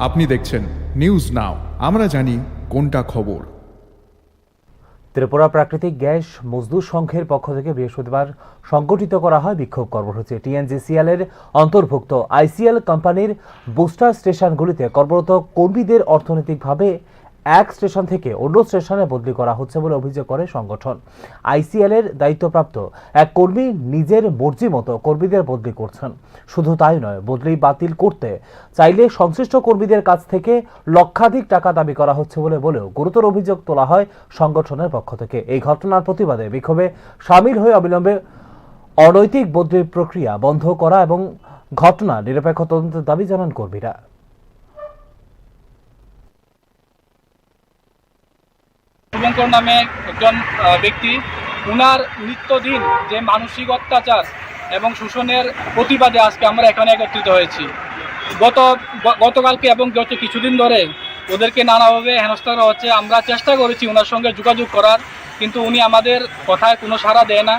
আপনি দেখছেন news now, আমরা জানি কোনটা খবর। ত্রিপুরা প্রাকৃতিক গ্যাস মজদুর সংঘের পক্ষ থেকে বৃহস্পতিবার সংগঠিত করা হয় বিক্ষোভ কর্মসূচি। টিএনজিসিএল এর অন্তর্ভুক্ত আইসিএল কোম্পানির বুস্টার স্টেশনগুলিতে কর্মরত কর্মীদের অর্থনৈতিকভাবে এক স্টেশন থেকে অন্য স্টেশনে বদলি করা হচ্ছে বলে অভিযোগ করে সংগঠন। আইসিএল এর দায়িত্বপ্রাপ্ত এক কর্মী নিজের মর্জি মতো কর্মীদের বদলি করছেন। শুধু তাই নয়, বদলি বাতিল করতে চাইলে সংশ্লিষ্ট কর্মীদের কাছ থেকে লক্ষাধিক টাকা দাবি করা হচ্ছে বলেও গুরুতর অভিযোগ তোলা হয় সংগঠনের পক্ষ থেকে। এই ঘটনার প্রতিবাদে বিক্ষোভে সামিল হয়ে অবিলম্বে অনৈতিক বদলির প্রক্রিয়া বন্ধ করা এবং ঘটনা নিরপেক্ষ তদন্তের দাবি জানান কর্মীরা। শুভঙ্কর নামে একজন ব্যক্তি, উনার নিত্যদিন যে মানসিক অত্যাচার এবং শোষণের প্রতিবাদে আজকে আমরা এখানে একত্রিত হয়েছি। গতকালকে এবং গত কিছুদিন ধরে ওদেরকে নানাভাবে হেনস্থা করা হচ্ছে। আমরা চেষ্টা করেছি ওনার সঙ্গে যোগাযোগ করার, কিন্তু উনি আমাদের কথায় কোনো সাড়া দেয় না,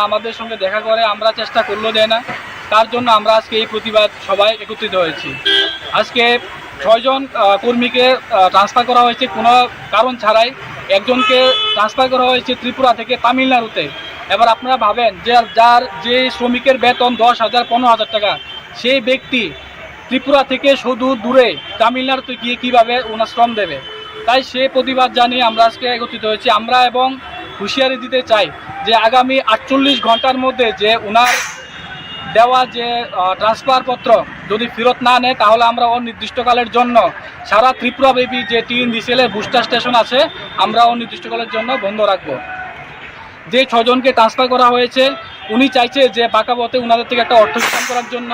আমাদের সঙ্গে দেখা করে। আমরা চেষ্টা করলেও দেয় না। তার জন্য আমরা আজকে এই প্রতিবাদ সবাই একত্রিত হয়েছি। আজকে 6 জন কর্মীকে ট্রান্সফার করা হয়েছে কোনো কারণ ছাড়াই। একজনকে ট্রান্সফার করা হয়েছে ত্রিপুরা থেকে তামিলনাড়ুতে। এবার আপনারা ভাবেন যে শ্রমিকের বেতন 10,000 15,000 টাকা, সেই ব্যক্তি ত্রিপুরা থেকে শুধু দূরে তামিলনাড়ুতে গিয়ে কীভাবে ওনার শ্রম দেবে। তাই সে প্রতিবাদ জানিয়ে আমরা আজকে একত্রিত হয়েছি। আমরা এবং হুঁশিয়ারি দিতে চাই যে আগামী 48 ঘন্টার মধ্যে যে ওনার দেওয়া যে ট্রান্সফার পত্র যদি ফেরত না নেয়, তাহলে আমরা অনির্দিষ্টকালের জন্য সারা ত্রিপুরাব্যাপী যে টিএনজিসিএল এর বুস্টার স্টেশন আছে, আমরা অনির্দিষ্টকালের জন্য বন্ধ রাখব। যে 6 জনকে ট্রান্সফার করা হয়েছে, উনি চাইছে যে বাঁকাবতে ওনাদের থেকে একটা অর্থ রিটার্ন করার জন্য।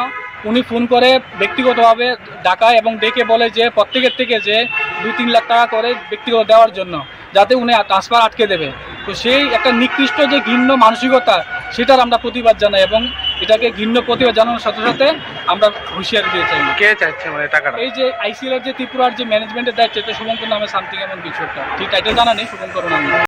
উনি ফোন করে ব্যক্তিগতভাবে ডাকায় এবং ডেকে বলে যে প্রত্যেকের থেকে যে 2-3 লাখ টাকা করে ব্যক্তিগত দেওয়ার জন্য, যাতে উনি ট্রান্সফার আটকে দেবে। তো সেই একটা নিকৃষ্ট যে ঘৃণ্য মানসিকতা, সেটার আমরা প্রতিবাদ জানাই এবং এটাকে ঘৃণ্য প্রতিবাদ জানানোর সাথে সাথে আমরা হুঁশিয়ারি দিয়ে চাই। কে চাইছে মানে টাকাটা? এই যে আইসিএল এর যে ত্রিপুরার যে ম্যানেজমেন্টের দায়িত্ব, শুভঙ্কর নামে সামথিং এমন কিছু একটা, ঠিক টাইটেল জানা নেই, শুভঙ্কর নামে।